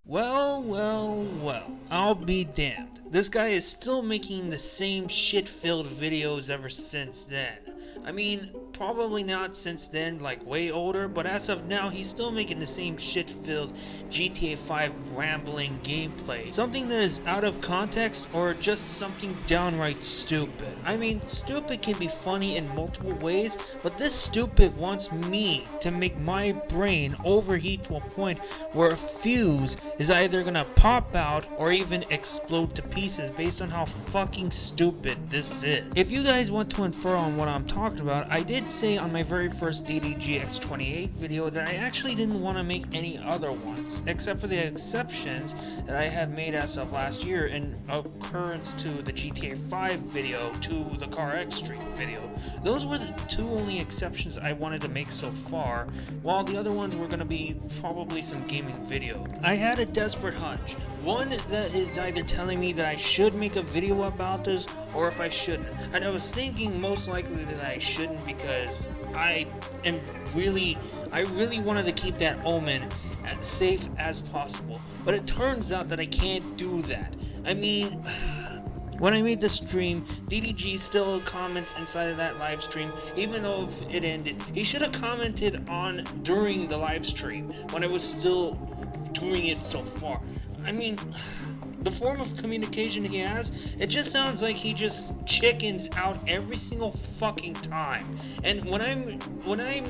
Well, I'll be damned. This guy is still making the same shit-filled videos ever since then. I mean, probably not since then, like way older, but as of now, he's still making the same shit-filled GTA 5 rambling gameplay. Something that is out of context or just something downright stupid. I mean, stupid can be funny in multiple ways, but this stupid wants me to make my brain overheat to a point where a fuse is either gonna pop out or even explode to pieces based on how fucking stupid this is. If you guys want to infer on what I'm talking about, I did say on my very first DDG X28 video that I actually didn't want to make any other ones, except for the exceptions that I have made as of last year in occurrence to the GTA 5 video, to the Car X Street video. Those were the two only exceptions I wanted to make so far, while the other ones were going to be probably some gaming video. I had a desperate hunch, one that is either telling me that I should make a video about this or if I shouldn't, and I was thinking most likely that I shouldn't because I really wanted to keep that Omen as safe as possible, but it turns out that I can't do that. I mean, when I made the stream, DDG still comments inside of that live stream, even though if it ended. He should have commented on during the live stream when I was still doing it so far. I mean, the form of communication he has, it just sounds like he just chickens out every single fucking time. And when I'm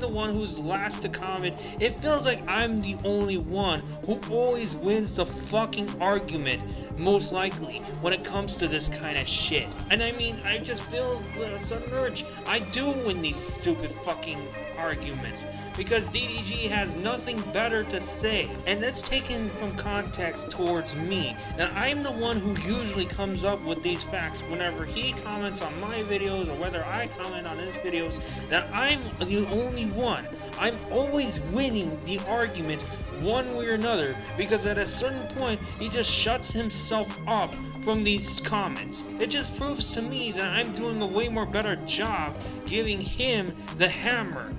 the one who's last to comment, it feels like I'm the only one who always wins the fucking argument, most likely, when it comes to this kind of shit. And I mean, I just feel a sudden urge. I do win these stupid fucking arguments because DDG has nothing better to say, and that's taken from context towards me. Now, I'm the one who usually comes up with these facts whenever he comments on my videos or whether I comment on his videos. That I'm the only one. I'm always winning the argument one way or another because at a certain point he just shuts himself up from these comments. It just proves to me that I'm doing a way more better job giving him the hammer.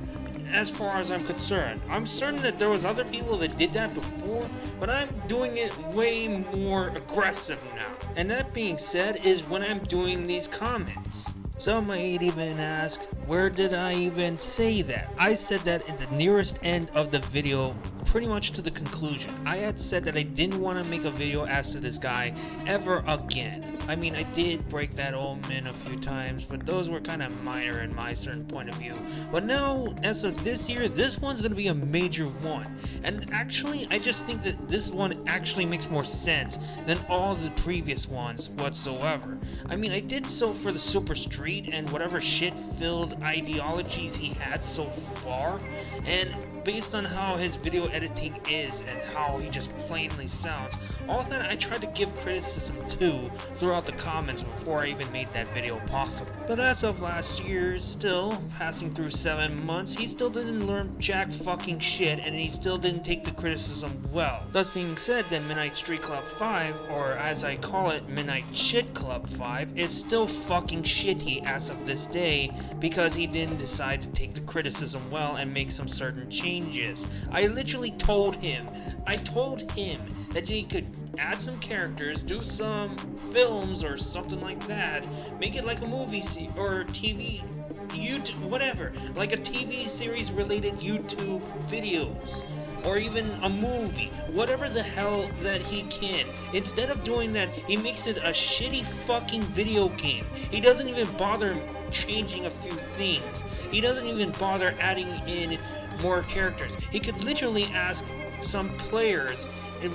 As far as I'm concerned, I'm certain that there was other people that did that before, but I'm doing it way more aggressive now. And that being said is when I'm doing these comments. Some might even ask, where did I even say that? I said that at the nearest end of the video, pretty much to the conclusion. I had said that I didn't want to make a video as to this guy ever again. I mean, I did break that Omen a few times, but those were kind of minor in my certain point of view. But now, as of this year, this one's going to be a major one. And actually, I just think that this one actually makes more sense than all the previous ones whatsoever. I mean, I did so for the Super Street and whatever shit-filled ideologies he had so far, and based on how his video editing is and how he just plainly sounds, all that I tried to give criticism to throughout the comments before I even made that video possible. But as of last year, still passing through 7 months, he still didn't learn jack fucking shit, and he still didn't take the criticism well. Thus being said, that Midnight Streetclub 5, or as I call it, Midnight Shitclub 5, is still fucking shitty as of this day because he didn't decide to take the criticism well and make some certain changes. I literally told him that he could add some characters, do some films or something like that, make it like a movie or TV, YouTube, whatever, like a TV series related YouTube videos, or even a movie, whatever the hell that he can. Instead of doing that, he makes it a shitty fucking video game. He doesn't even bother changing a few things. He doesn't even bother adding in more characters. He could literally ask some players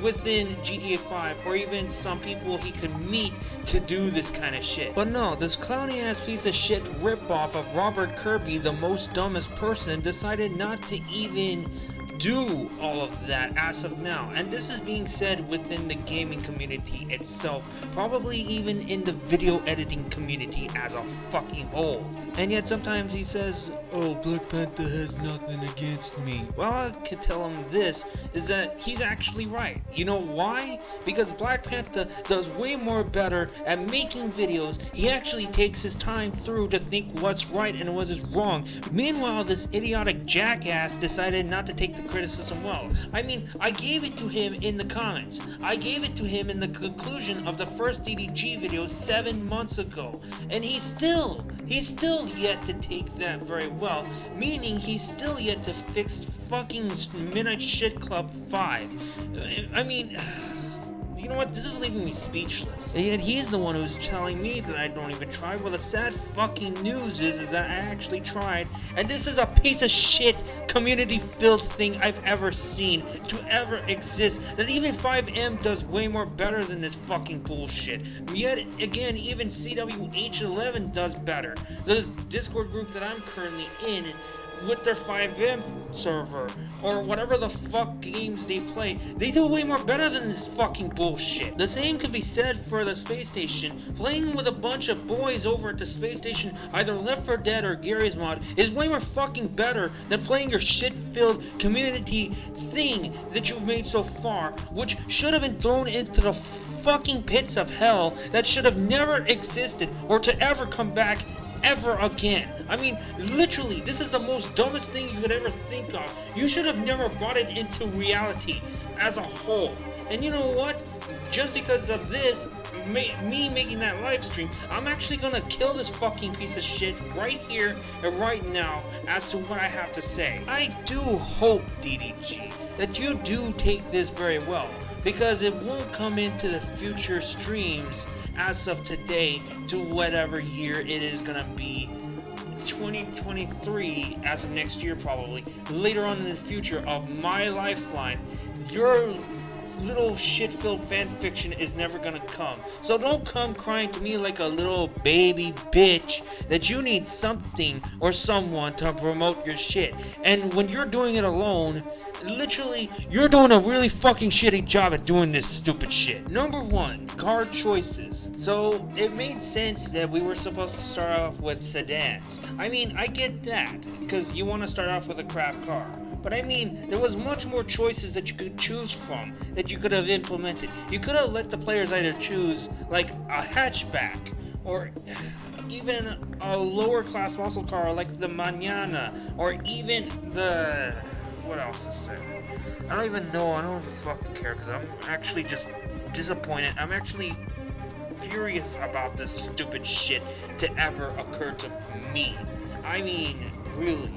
within GTA 5 or even some people he could meet to do this kind of shit. But no, this clowny ass piece of shit ripoff of Robert Kirby, the most dumbest person, decided not to even do all of that as of now, and this is being said within the gaming community itself, probably even in the video editing community as a fucking whole. And yet sometimes he says, oh, Black Panther has nothing against me. Well, I could tell him this, is that he's actually right. You know why? Because Black Panther does way more better at making videos. He actually takes his time through to think what's right and what is wrong. Meanwhile, this idiotic jackass decided not to take the criticism well. I mean, I gave it to him in the comments. I gave it to him in the conclusion of the first DDG video 7 months ago. And he's still yet to take that very well, meaning he's still yet to fix fucking Midnight Shitclub 5. I mean, you know what? This is leaving me speechless. And yet he's the one who's telling me that I don't even try. Well, the sad fucking news is that I actually tried, and this is a piece of shit community-filled thing I've ever seen to ever exist. That even 5M does way more better than this fucking bullshit. Yet again, even CWH11 does better. The Discord group that I'm currently in, with their 5M server, or whatever the fuck games they play, they do way more better than this fucking bullshit. The same could be said for the space station. Playing with a bunch of boys over at the space station, either Left 4 Dead or Gary's Mod, is way more fucking better than playing your shit-filled community thing that you've made so far, which should have been thrown into the fucking pits of hell that should have never existed or to ever come back ever again. I mean, literally, this is the most dumbest thing you could ever think of. You should have never brought it into reality as a whole. And you know what? Just because of this, me making that live stream, I'm actually gonna kill this fucking piece of shit right here and right now as to what I have to say. I do hope, DDG, that you do take this very well, because it won't come into the future streams as of today to whatever year it is gonna be, 2023, as of next year probably, later on in the future of my lifeline. Your little shit-filled fan fiction is never gonna come. So don't come crying to me like a little baby bitch that you need something or someone to promote your shit. And when you're doing it alone, literally, you're doing a really fucking shitty job at doing this stupid shit. Number 1, car choices. So it made sense that we were supposed to start off with sedans. I mean, I get that, because you want to start off with a crap car. But I mean, there was much more choices that you could choose from, that you could have implemented. You could have let the players either choose, like, a hatchback, or even a lower class muscle car like the Mañana, or even the... what else is there? I don't even know, I don't even fucking care, because I'm actually just disappointed. I'm actually furious about this stupid shit to ever occur to me. I mean, really.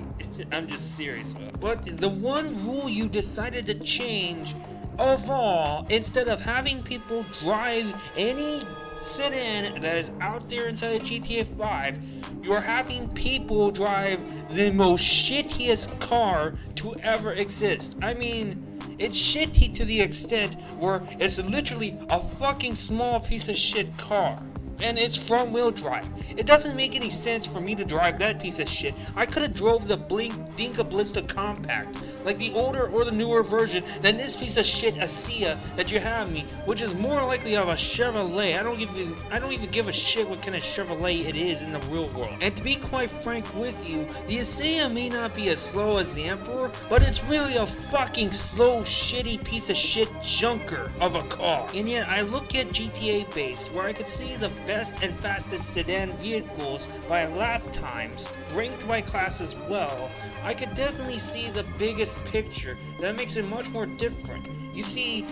I'm just serious. But the one rule you decided to change of all, instead of having people drive any sedan that is out there inside of GTA 5, you're having people drive the most shittiest car to ever exist. I mean, it's shitty to the extent where it's literally a fucking small piece of shit car. And it's front wheel drive. It doesn't make any sense for me to drive that piece of shit. I could have drove the Dinka Blista Compact, like the older or the newer version, than this piece of shit Acia that you have me, which is more likely of a Chevrolet. I don't even give a shit what kind of Chevrolet it is in the real world. And to be quite frank with you, the Acia may not be as slow as the Emperor, but it's really a fucking slow, shitty piece of shit junker of a car. And yet I look at GTA Base, where I could see the best and fastest sedan vehicles by lap times, ranked by class as well. I could definitely see the biggest picture that makes it much more different. You see,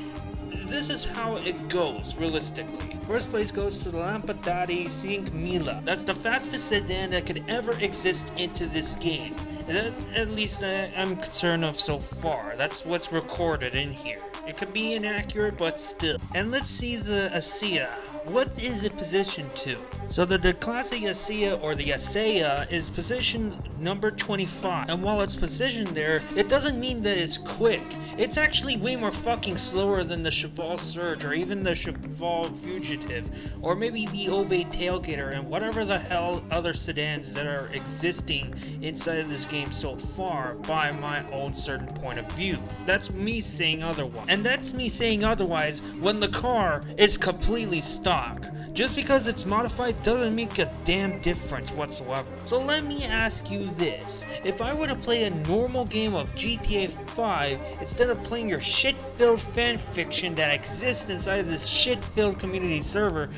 this is how it goes realistically. First place goes to the Lampadati 5000. That's the fastest sedan that could ever exist into this game. At least I'm concerned of so far. That's what's recorded in here. It could be inaccurate, but still. And let's see the ASEA. What is it positioned to? So the classic ASEA, or the ASEA, is positioned number 25. And while it's positioned there, it doesn't mean that it's quick. It's actually way more fucking slower than the Cheval Surge, or even the Cheval Fugitive, or maybe the Obey Tailgater, and whatever the hell other sedans that are existing inside of this game so far, by my own certain point of view. That's me saying otherwise. And that's me saying otherwise when the car is completely stock. Just because it's modified doesn't make a damn difference whatsoever. So let me ask you this. If I were to play a normal game of GTA 5, instead of playing your shit-filled fanfiction that exists inside of this shit-filled community server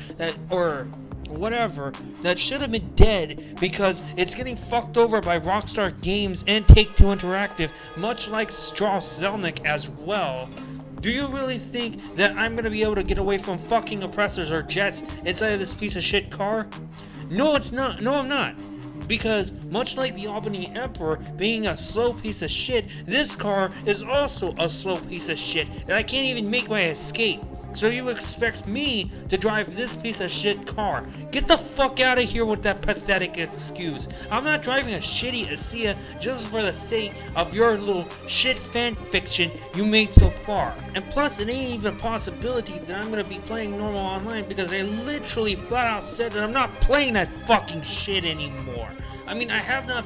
or whatever, that should have been dead because it's getting fucked over by Rockstar Games and Take-Two Interactive, much like Strauss Zelnick as well. Do you really think that I'm gonna be able to get away from fucking oppressors or jets inside of this piece of shit car? No, it's not. No, I'm not. Because much like the Albany Emperor being a slow piece of shit, this car is also a slow piece of shit, and I can't even make my escape. So you expect me to drive this piece of shit car? Get the fuck out of here with that pathetic excuse. I'm not driving a shitty ASEA just for the sake of your little shit fan fiction you made so far. And plus, it ain't even a possibility that I'm gonna be playing normal online because I literally flat out said that I'm not playing that fucking shit anymore. I mean, I have not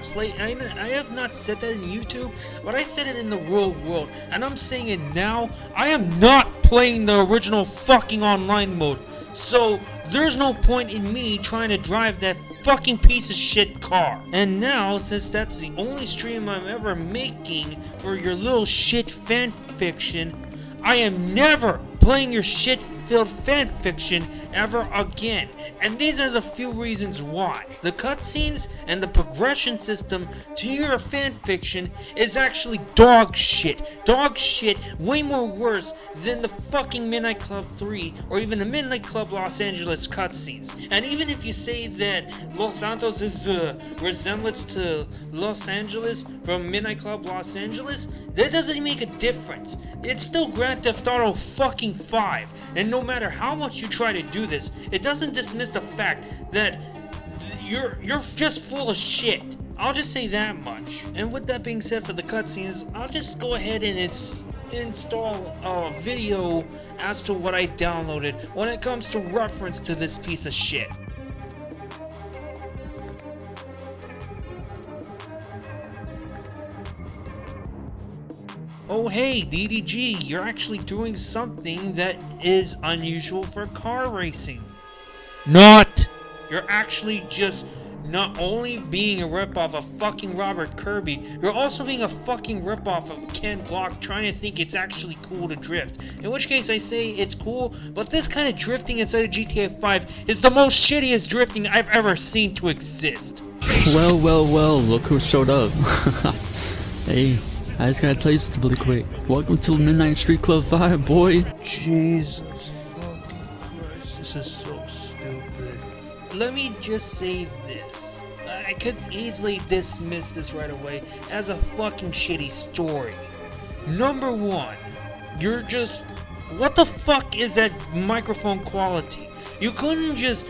said that in YouTube, but I said it in the real world, and I'm saying it now. I am not playing the original fucking online mode, so there's no point in me trying to drive that fucking piece of shit car. And now, since that's the only stream I'm ever making for your little shit fanfiction, I am never playing your shit-filled fanfiction ever again. And these are the few reasons why. The cutscenes and the progression system to your fanfiction is actually dog shit. Dog shit, way more worse than the fucking Midnight Club 3 or even the Midnight Club Los Angeles cutscenes. And even if you say that Los Santos is a resemblance to Los Angeles from Midnight Club Los Angeles, that doesn't make a difference. It's still Grand Theft Auto fucking 5, and no matter how much you try to do this, it doesn't dismiss the fact that you're just full of shit. I'll just say that much. And with that being said, for the cutscenes, I'll just go ahead and install a video as to what I downloaded when it comes to reference to this piece of shit. Oh hey, DDG, you're actually doing something that is unusual for car racing. Not! You're actually just not only being a ripoff of fucking Robert Kirby, you're also being a fucking ripoff of Ken Block trying to think it's actually cool to drift. In which case I say it's cool, but this kind of drifting inside of GTA 5 is the most shittiest drifting I've ever seen to exist. Well, look who showed up. Hey. I just gotta tell you something really quick. Welcome to Midnight Street Club 5, boy. Jesus fucking Christ, this is so stupid. Let me just say this. I could easily dismiss this right away as a fucking shitty story. Number one, you're just... What the fuck is that microphone quality? You couldn't just...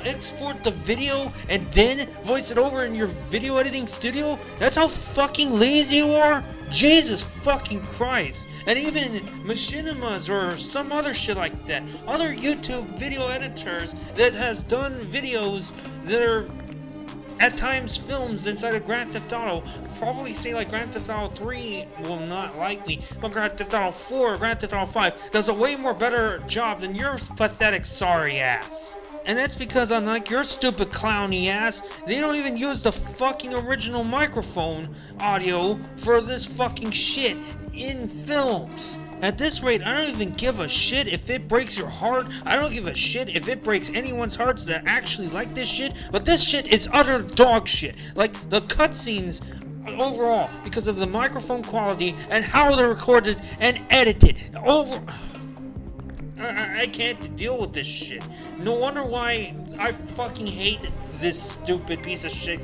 export the video and then voice it over in your video editing studio? That's how fucking lazy you are? Jesus fucking Christ. And even machinimas or some other shit like that, other YouTube video editors that has done videos that are at times films inside of Grand Theft Auto, probably say like Grand Theft Auto 3, well not likely, but Grand Theft Auto 4 or Grand Theft Auto 5 does a way more better job than your pathetic sorry ass. And that's because unlike your stupid clowny ass, they don't even use the fucking original microphone audio for this fucking shit in films. At this rate, I don't even give a shit if it breaks your heart. I don't give a shit if it breaks anyone's hearts that actually like this shit. But this shit is utter dog shit. Like the cutscenes overall, because of the microphone quality and how they're recorded and edited. I can't deal with this shit. No wonder why I fucking hate this stupid piece of shit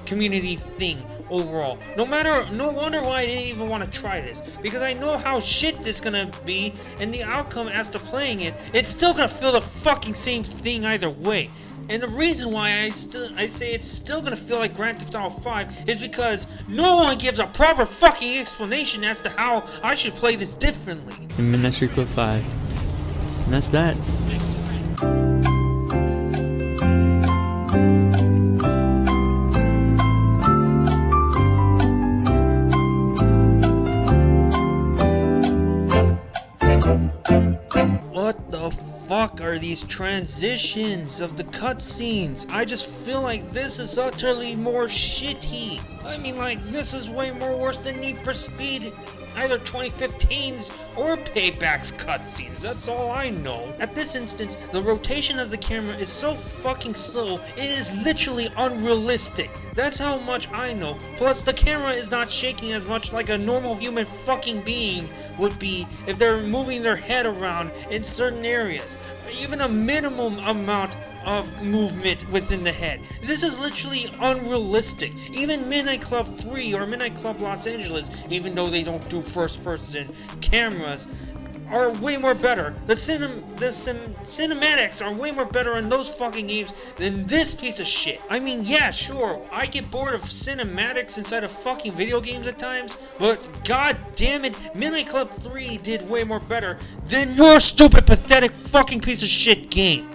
community thing overall. No wonder why I didn't even want to try this, because I know how shit this gonna be, and the outcome as to playing it, it's still gonna feel the fucking same thing either way. And the reason why I say it's still gonna feel like Grand Theft Auto 5 is because no one gives a proper fucking explanation as to how I should play this differently. In Midnight Street Club 5. And that's that. What the fuck are these transitions of the cutscenes? I just feel like this is utterly more shitty. I mean, like, this is way more worse than Need for Speed, either 2015's or Payback's cutscenes. That's all I know. At this instance, the rotation of the camera is so fucking slow, it is literally unrealistic. That's how much I know. Plus, the camera is not shaking as much like a normal human fucking being would be if they're moving their head around in certain areas. Even a minimum amount of movement within the head. This is literally unrealistic. Even Midnight Club 3 or Midnight Club Los Angeles, even though they don't do first person cameras, are way more better. The cinematics are way more better in those fucking games than this piece of shit. I mean, yeah, sure, I get bored of cinematics inside of fucking video games at times, but god damn it, Midnight Club 3 did way more better than your stupid, pathetic fucking piece of shit game.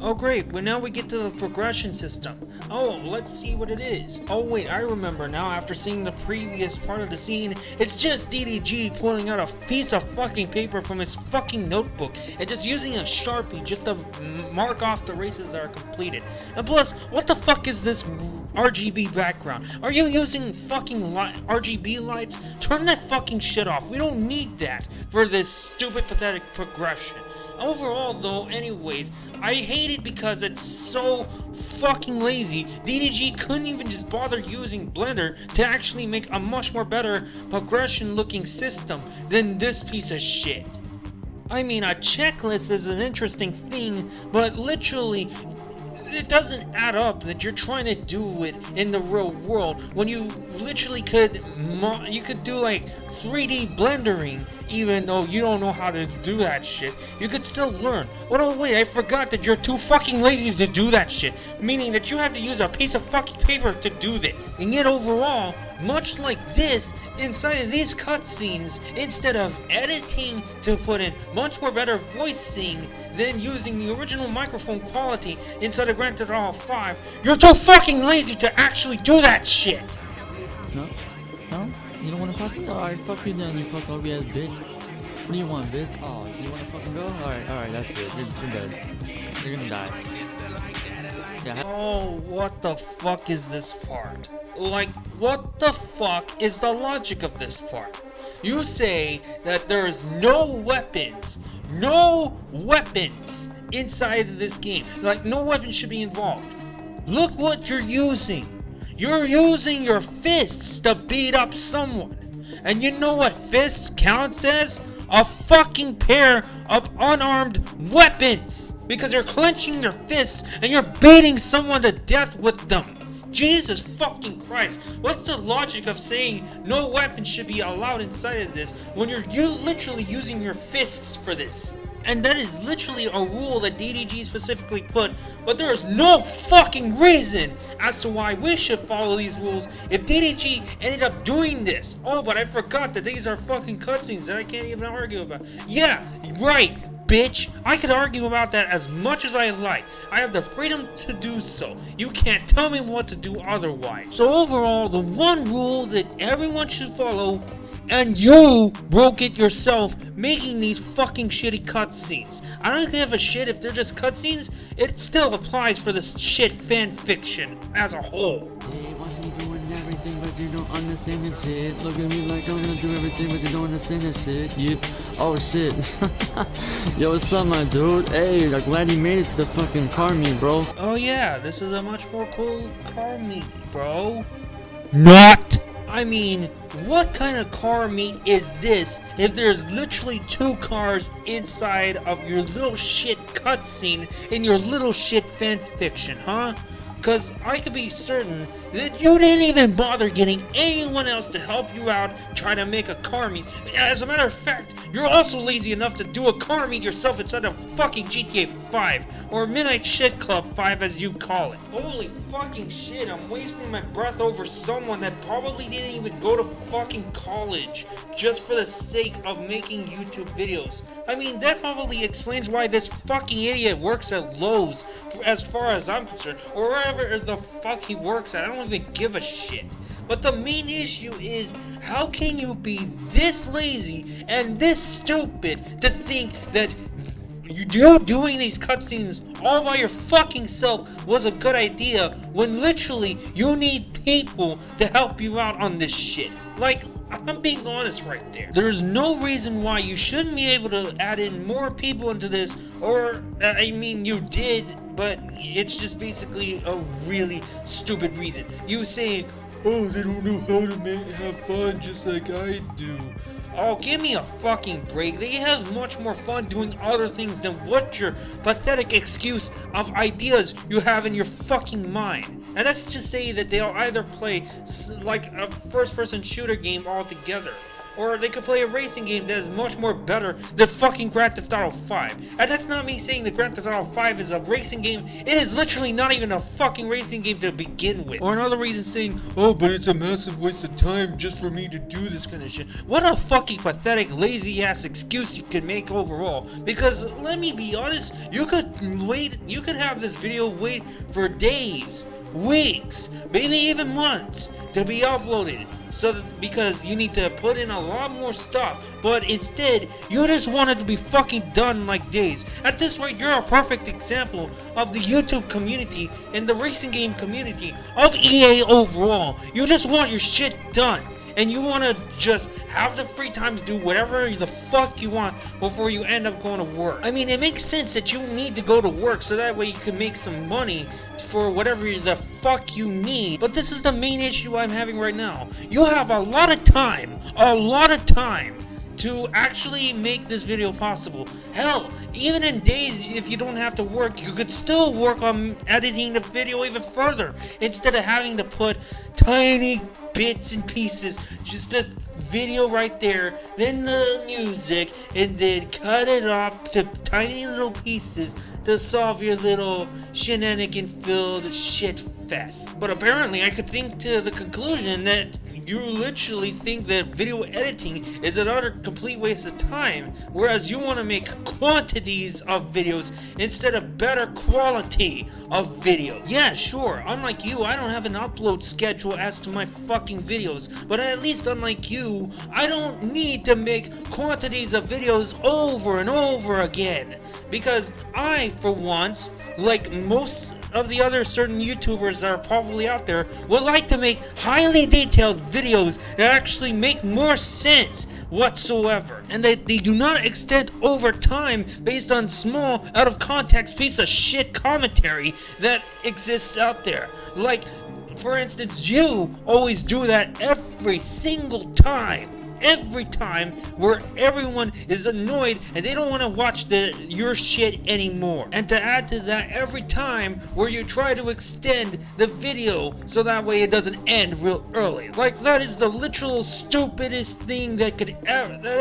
Oh great, well now we get to the progression system. Oh, let's see what it is. Oh wait, I remember now after seeing the previous part of the scene, it's just DDG pulling out a piece of fucking paper from his fucking notebook and just using a Sharpie just to mark off the races that are completed. And plus, what the fuck is this RGB background? Are you using fucking RGB lights? Turn that fucking shit off. We don't need that for this stupid, pathetic progression. Overall though, anyways, I hate it because it's so fucking lazy. DDG couldn't even just bother using Blender to actually make a much more better progression looking system than this piece of shit. I mean, a checklist is an interesting thing, but literally, it doesn't add up that you're trying to do it in the real world when you literally could do like 3D blendering. Even though you don't know how to do that shit, you could still learn. Oh wait, I forgot that you're too fucking lazy to do that shit, meaning that you have to use a piece of fucking paper to do this. And yet overall, much like this, inside of these cutscenes, instead of editing to put in much more better voicing than using the original microphone quality inside of Grand Theft Auto 5, you're too fucking lazy to actually do that shit. No? You don't want to talk? Alright, fuck you then, you fuck ugly ass bitch. What do you want, bitch? Oh, you want to fucking go? Alright, that's it. You're dead. You're gonna die. Yeah. Oh, what the fuck is this part? Like, what the fuck is the logic of this part? You say that there's no weapons inside of this game. Like, no weapons should be involved. Look what you're using. You're using your fists to beat up someone. And you know what fists counts as? A fucking pair of unarmed weapons. Because you're clenching your fists and you're beating someone to death with them. Jesus fucking Christ. What's the logic of saying no weapons should be allowed inside of this when you're literally using your fists for this? And that is literally a rule that DDG specifically put, but there is no fucking reason as to why we should follow these rules if DDG ended up doing this. Oh, but I forgot that these are fucking cutscenes that I can't even argue about. Yeah, right, bitch. I could argue about that as much as I like. I have the freedom to do so. You can't tell me what to do otherwise. So overall, the one rule that everyone should follow, and you broke it yourself making these fucking shitty cutscenes. I don't give a shit if they're just cutscenes, it still applies for this shit fan fiction as a whole. He wants me doing everything but but you don't understand this shit. Look at me like I'm gonna do everything, but you don't understand this shit. Yep. Oh shit. Yo, what's up, my dude? Hey, I'm glad you made it to the fucking car meet, bro. Oh yeah, this is a much more cool car meet, bro. Not! I mean, what kind of car meet is this if there's literally 2 cars inside of your little shit cutscene in your little shit fanfiction, huh? Cause I could be certain that you didn't even bother getting anyone else to help you out trying to make a car meet. As a matter of fact, you're also lazy enough to do a car meet yourself inside of fucking GTA 5, or Midnight Shitclub 5 as you call it. Holy fucking shit, I'm wasting my breath over someone that probably didn't even go to fucking college just for the sake of making YouTube videos. I mean, that probably explains why this fucking idiot works at Lowe's, as far as I'm concerned, or wherever the fuck he works at. I don't even give a shit. But the main issue is, how can you be this lazy and this stupid to think that you doing these cutscenes all by your fucking self was a good idea when literally you need people to help you out on this shit? Like, I'm being honest right there. There's no reason why you shouldn't be able to add in more people into this, or, I mean, you did, but it's just basically a really stupid reason. You saying, oh, they don't know how to have fun just like I do. Oh, give me a fucking break. They have much more fun doing other things than what your pathetic excuse of ideas you have in your fucking mind. And let's just say that they'll either play like a first-person shooter game altogether, or they could play a racing game that is much more better than fucking Grand Theft Auto 5. And that's not me saying that Grand Theft Auto 5 is a racing game. It is literally not even a fucking racing game to begin with. Or another reason saying, oh, but it's a massive waste of time just for me to do this kind of shit. What a fucking pathetic, lazy ass excuse you could make overall. Because let me be honest, you could have this video wait for days, weeks, maybe even months to be uploaded. Because you need to put in a lot more stuff, but instead you just want it to be fucking done in like days. At this rate, you're a perfect example of the YouTube community and the racing game community of EA overall. You just want your shit done, and you want to just have the free time to do whatever the fuck you want before you end up going to work. I mean, it makes sense that you need to go to work so that way you can make some money for whatever the fuck you need. But this is the main issue I'm having right now. You have a lot of time to actually make this video possible. Hell, even in days if you don't have to work, you could still work on editing the video even further instead of having to put tiny bits and pieces, just a video right there, then the music, and then cut it up to tiny little pieces to solve your little shenanigan-filled shit fest. But apparently I could think to the conclusion that you literally think that video editing is another complete waste of time, whereas you want to make quantities of videos instead of better quality of videos. Yeah, sure, unlike you, I don't have an upload schedule as to my fucking videos, but at least unlike you, I don't need to make quantities of videos over and over again, because I, for once, like most of the other certain YouTubers that are probably out there, would like to make highly detailed videos that actually make more sense whatsoever, and that they do not extend over time based on small, out of context piece of shit commentary that exists out there. Like, for instance, you always do that every single time. Every time, where everyone is annoyed and they don't want to watch your shit anymore. And to add to that, every time where you try to extend the video so that way it doesn't end real early. Like, that is the literal stupidest thing that a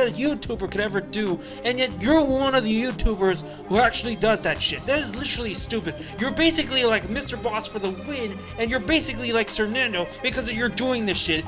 YouTuber could ever do, and yet you're one of the YouTubers who actually does that shit. That is literally stupid. You're basically like Mr. Boss for the win, and you're basically like Cernando because you're doing this shit.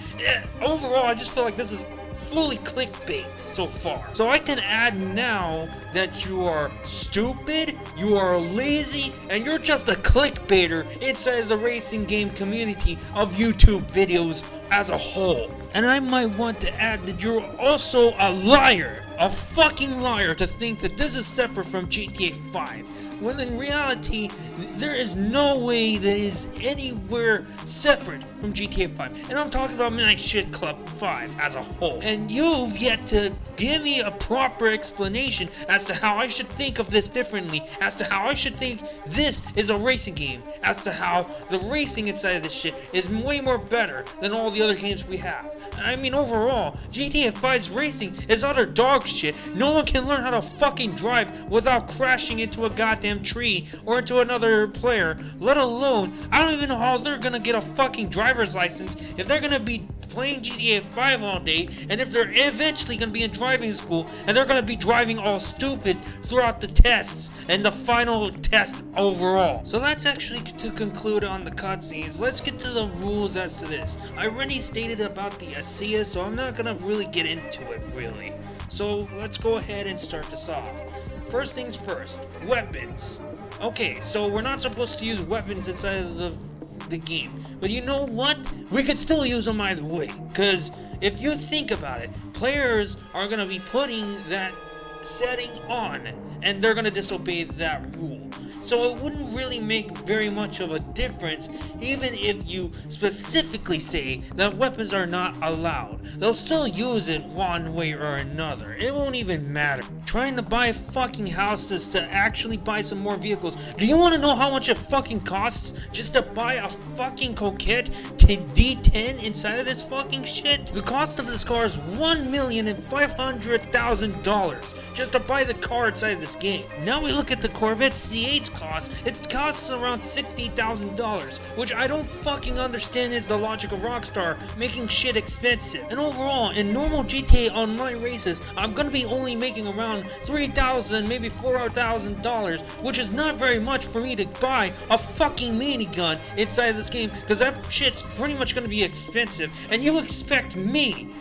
Overall, I just feel like this is fully clickbait so far. So I can add now that you are stupid, you are lazy, and you're just a clickbaiter inside of the racing game community of YouTube videos as a whole. And I might want to add that you're also a liar, a fucking liar, to think that this is separate from GTA 5. when in reality, there is no way that is anywhere separate from GTA 5. And I'm talking about Midnight Shitclub 5 as a whole. And you've yet to give me a proper explanation as to how I should think of this differently, as to how I should think this is a racing game, as to how the racing inside of this shit is way more better than all the other games we have. I mean, overall, GTA 5's racing is utter dog shit. No one can learn how to fucking drive without crashing into a goddamn tree or into another player, let alone, I don't even know how they're gonna get a fucking driver's license if they're gonna be playing GTA 5 all day, and if they're eventually gonna be in driving school and they're gonna be driving all stupid throughout the tests and the final test overall. So that's actually to conclude on the cutscenes. Let's get to the rules as to this. I already stated about the ASEA, so I'm not gonna really get into it really. So let's go ahead and start this off. First things first, weapons. Okay, so we're not supposed to use weapons inside of the game, but you know what? We could still use them either way, because if you think about it, players are gonna be putting that setting on, and they're gonna disobey that rule. So it wouldn't really make very much of a difference even if you specifically say that weapons are not allowed. They'll still use it one way or another. It won't even matter. Trying to buy fucking houses to actually buy some more vehicles. Do you want to know how much it fucking costs just to buy a fucking Coquette D10 inside of this fucking shit? The cost of this car is $1,500,000 just to buy the car inside of this game. Now we look at the Corvette C8's cost. It costs around $60,000, which I don't fucking understand is the logic of Rockstar making shit expensive. And overall, in normal GTA Online races, I'm gonna be only making around $3,000, maybe $4,000, which is not very much for me to buy a fucking minigun inside of this game, because that shit's pretty much gonna be expensive. And you expect me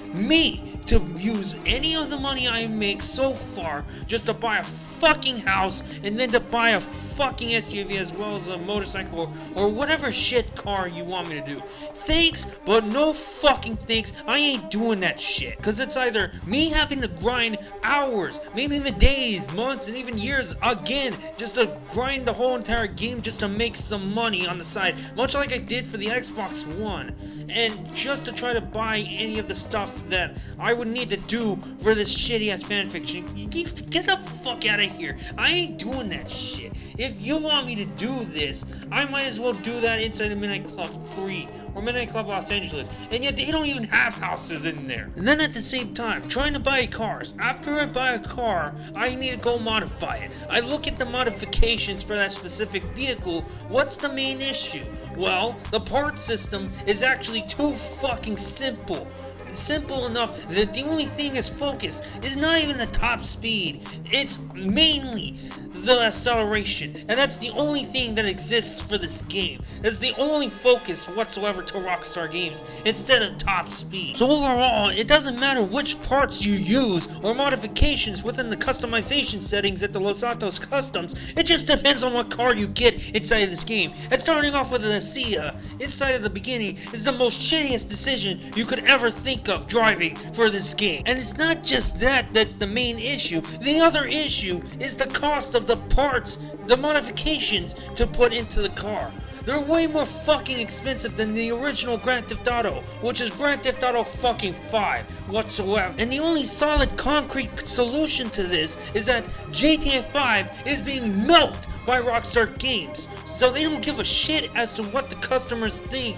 to use any of the money I make so far just to buy a fucking house and then to buy a fucking SUV as well as a motorcycle or whatever shit car you want me to do. Thanks, but no fucking thanks. I ain't doing that shit. Cause it's either me having to grind hours, maybe even days, months, and even years again just to grind the whole entire game just to make some money on the side, much like I did for the Xbox One, and just to try to buy any of the stuff that I would need to do for this shitty ass fanfiction. Get the fuck out of here. I ain't doing that shit. If you want me to do this, I might as well do that inside of Midnight Club 3 or Midnight Club Los Angeles, and yet they don't even have houses in there. And then at the same time, trying to buy cars. After I buy a car, I need to go modify it. I look at the modifications for that specific vehicle. What's the main issue? Well, the part system is actually too fucking simple. Simple enough that the only thing is focus is not even the top speed, it's mainly the acceleration, and that's the only thing that exists for this game. That's the only focus whatsoever to Rockstar games instead of top speed. So overall, it doesn't matter which parts you use or modifications within the customization settings at the Los Santos Customs, it just depends on what car you get inside of this game. And starting off with an ASEA inside of the beginning is the most shittiest decision you could ever think of driving for this game. And it's not just that that's the main issue. The other issue is the cost of the parts, the modifications to put into the car. They're way more fucking expensive than the original Grand Theft Auto, which is Grand Theft Auto fucking 5 whatsoever. And the only solid concrete solution to this is that GTA 5 is being milked by Rockstar Games. So they don't give a shit as to what the customers think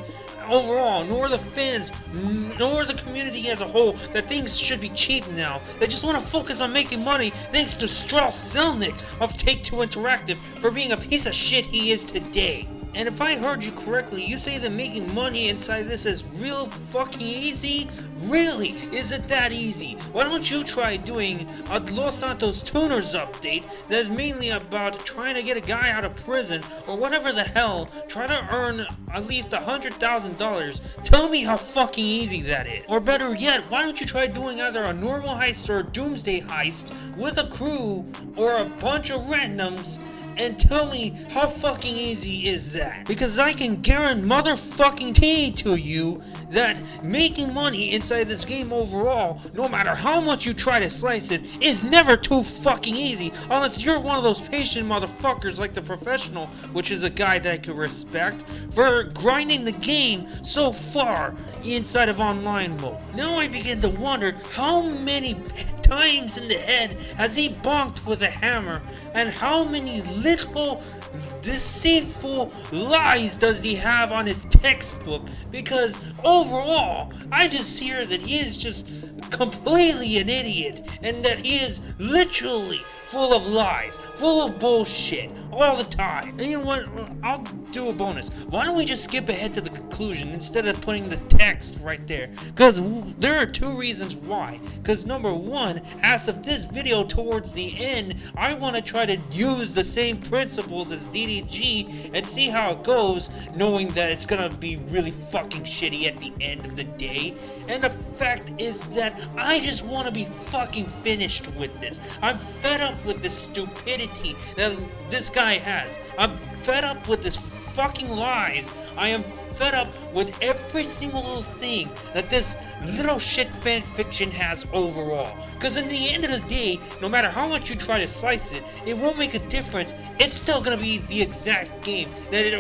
overall, nor the fans, nor the community as a whole, that things should be cheap now. They just want to focus on making money thanks to Strauss Zelnick of Take-Two Interactive for being a piece of shit he is today. And if I heard you correctly, you say that making money inside this is real fucking easy? Really? Is it that easy? Why don't you try doing a Los Santos Tuners update that is mainly about trying to get a guy out of prison or whatever the hell, try to earn at least $100,000. Tell me how fucking easy that is. Or better yet, why don't you try doing either a normal heist or a doomsday heist with a crew or a bunch of randoms, and tell me how fucking easy is that? Because I can guarantee motherfucking to you that making money inside this game overall, no matter how much you try to slice it, is never too fucking easy unless you're one of those patient motherfuckers like the professional, which is a guy that I could respect, for grinding the game so far inside of online mode. Now I begin to wonder how many times in the head has he bonked with a hammer, and how many little deceitful lies does he have on his textbook, because overall I just hear that he is just completely an idiot and that he is literally full of lies, full of bullshit all the time. And you know what? I'll do a bonus. Why don't we just skip ahead to the conclusion instead of putting the text right there? Because there are two reasons why. Because number one, as of this video towards the end, I want to try to use the same principles as DDG and see how it goes, knowing that it's gonna be really fucking shitty at the end of the day. And the fact is that I just want to be fucking finished with this. I'm fed up with this stupidity that this guy has. I'm fed up with this fucking lies. I am fed up with every single little thing that this little shit fan fiction has overall. Because in the end of the day, no matter how much you try to slice it, it won't make a difference. It's still gonna be the exact game that it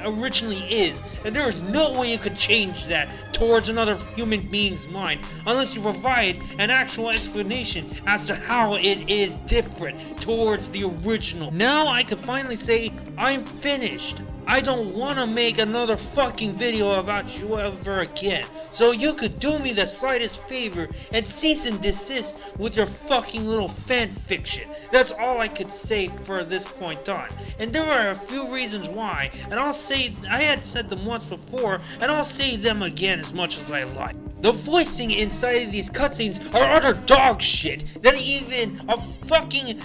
originally is. And there is no way you could change that towards another human being's mind unless you provide an actual explanation as to how it is different towards the original. Now I can finally say I'm finished. I don't want to make another fucking video about you ever again. So you could do me the slightest favor and cease and desist with your fucking little fan fiction. That's all I could say for this point on. And there are a few reasons why, and I'll say, I had said them once before, and I'll say them again as much as I like. The voicing inside of these cutscenes are utter dog shit. That even a fucking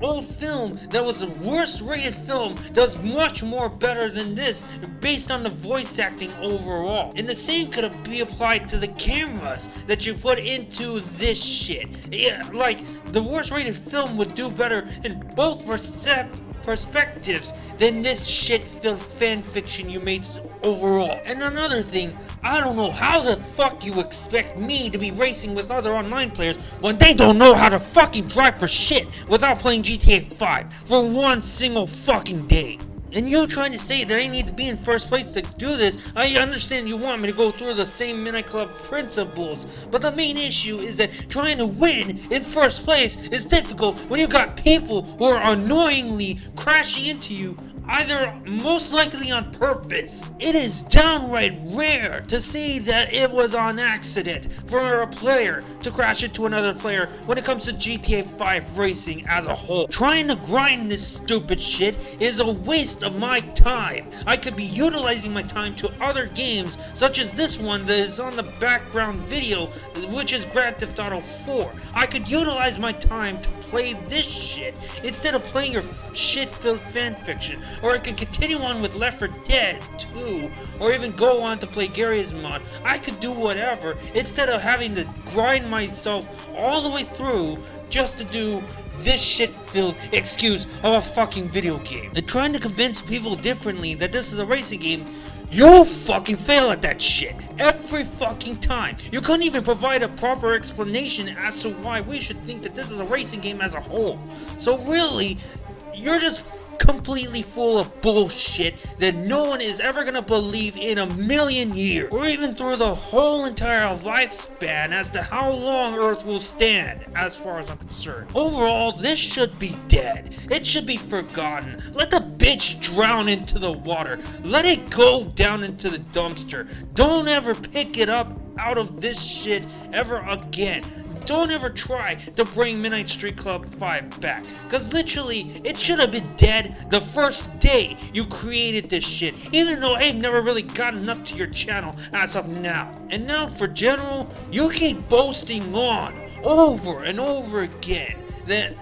old film that was the worst rated film does much more better than this based on the voice acting overall. And the same could be applied to the cameras that you put into this shit. Yeah, like the worst rated film would do better in both perspectives than this shit-filled fan fiction you made overall. And another thing, I don't know how the fuck you expect me to be racing with other online players when they don't know how to fucking drive for shit without playing GTA 5 for one single fucking day. And you trying to say that I need to be in first place to do this, I understand you want me to go through the same Midnight Club principles, but the main issue is that trying to win in first place is difficult when you got people who are annoyingly crashing into you, either most likely on purpose. It is downright rare to see that it was on accident for a player to crash into another player when it comes to GTA 5 racing as a whole. Trying to grind this stupid shit is a waste of my time. I could be utilizing my time to other games such as this one that is on the background video, which is Grand Theft Auto 4. I could utilize my time to play this shit instead of playing your shit-filled fanfiction. Or I could continue on with Left 4 Dead 2, or even go on to play Gary's mod. I could do whatever instead of having to grind myself all the way through just to do this shit-filled excuse of a fucking video game. And trying to convince people differently that this is a racing game, you fucking fail at that shit every fucking time. You couldn't even provide a proper explanation as to why we should think that this is a racing game as a whole. So really, you're just completely full of bullshit that no one is ever gonna believe in a million years, or even through the whole entire lifespan as to how long Earth will stand, as far as I'm concerned. Overall, this should be dead. It should be forgotten. Let the bitch drown into the water. Let it go down into the dumpster. Don't ever pick it up out of this shit ever again. Don't ever try to bring Midnight Street Club 5 back, cause literally it should have been dead the first day you created this shit, even though I've never really gotten up to your channel as of now. And now for general, you keep boasting on over and over again that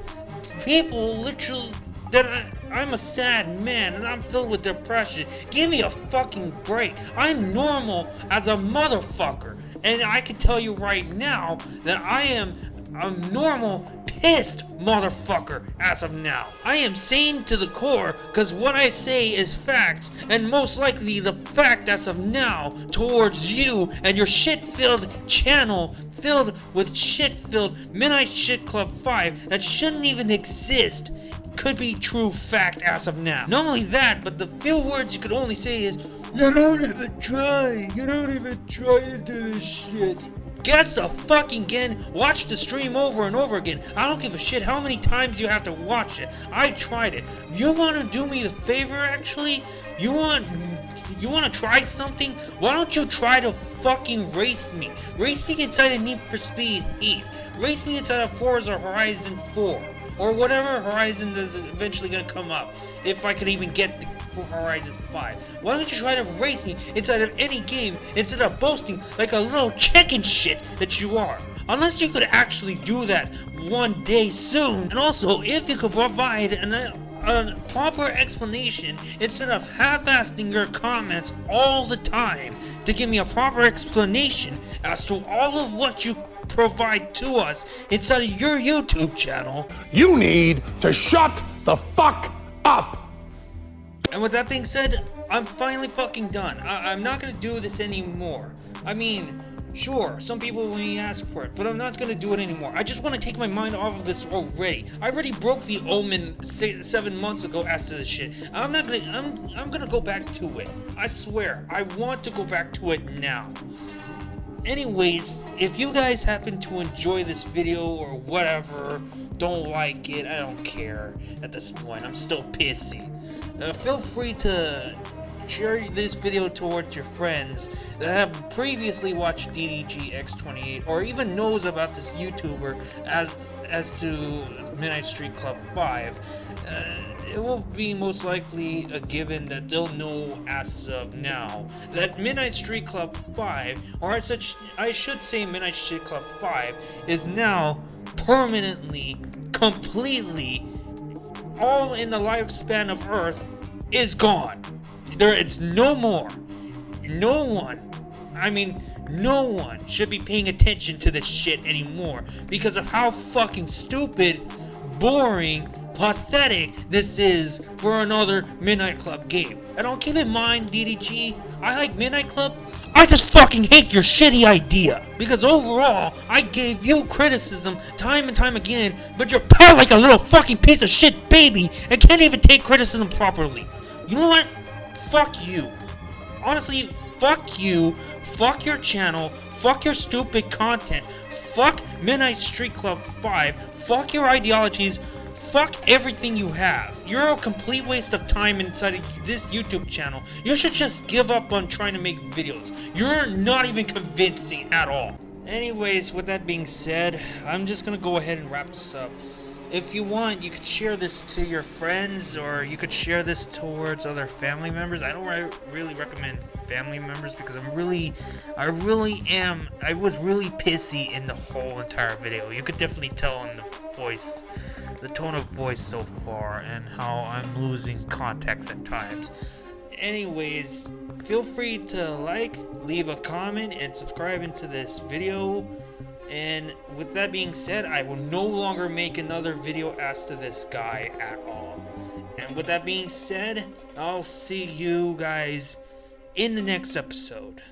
people literally, that I'm a sad man and I'm filled with depression. Give me a fucking break. I'm normal as a motherfucker. And I can tell you right now that I am a normal, pissed motherfucker as of now. I am sane to the core because what I say is facts, and most likely the fact as of now towards you and your shit-filled channel filled with shit-filled Midnight Shit Club 5 that shouldn't even exist could be true fact as of now. Not only that, but the few words you could only say is, you don't even try to do this shit. Guess the fucking again, watch the stream over and over again. I don't give a shit how many times you have to watch it. I tried it. You wanna do me the favor actually? You wanna try something? Why don't you try to fucking race me? Race me inside of Need for Speed Heat. Race me inside of Forza Horizon 4. Or whatever Horizon is eventually gonna come up. If I could even get for Horizon 5. Why don't you try to race me inside of any game instead of boasting like a little chicken shit that you are? Unless you could actually do that one day soon. And also, if you could provide a proper explanation instead of half-assing your comments all the time to give me a proper explanation as to all of what you provide to us inside of your YouTube channel. You need to shut the fuck up! And with that being said, I'm finally fucking done. I'm not gonna do this anymore. I mean, sure, some people may ask for it, but I'm not gonna do it anymore. I just want to take my mind off of this already. I already broke the omen 7 months ago as to this shit. I'm gonna go back to it. I swear, I want to go back to it now. Anyways, if you guys happen to enjoy this video or whatever, don't like it, I don't care at this point, I'm still pissy. Feel free to share this video towards your friends that have previously watched DDGX28 or even knows about this YouTuber as to Midnight Street Club 5. It will be most likely a given that they'll know as of now that Midnight Street Club 5, or I should say Midnight Street Club 5, is now permanently, completely, all in the lifespan of Earth, is gone. It's no more. No one should be paying attention to this shit anymore because of how fucking stupid, boring, pathetic this is for another Midnight Club game. And I'll keep in mind, DDG, I like Midnight Club. I just fucking hate your shitty idea. Because overall, I gave you criticism time and time again, but you're pet like a little fucking piece of shit baby and can't even take criticism properly. You know what? Fuck you. Honestly, fuck you. Fuck your channel. Fuck your stupid content. Fuck Midnight Street Club 5. Fuck your ideologies. Fuck everything you have. You're a complete waste of time inside of this YouTube channel. You should just give up on trying to make videos. You're not even convincing at all. Anyways, with that being said, I'm just gonna go ahead and wrap this up. If you want, you could share this to your friends, or you could share this towards other family members. I don't really recommend family members because I was really pissy in the whole entire video. You could definitely tell in the tone of voice so far, and how I'm losing context at times. Anyways, feel free to leave a comment, and subscribe into this video. And with that being said, I will no longer make another video as to this guy at all. And with that being said, I'll see you guys in the next episode.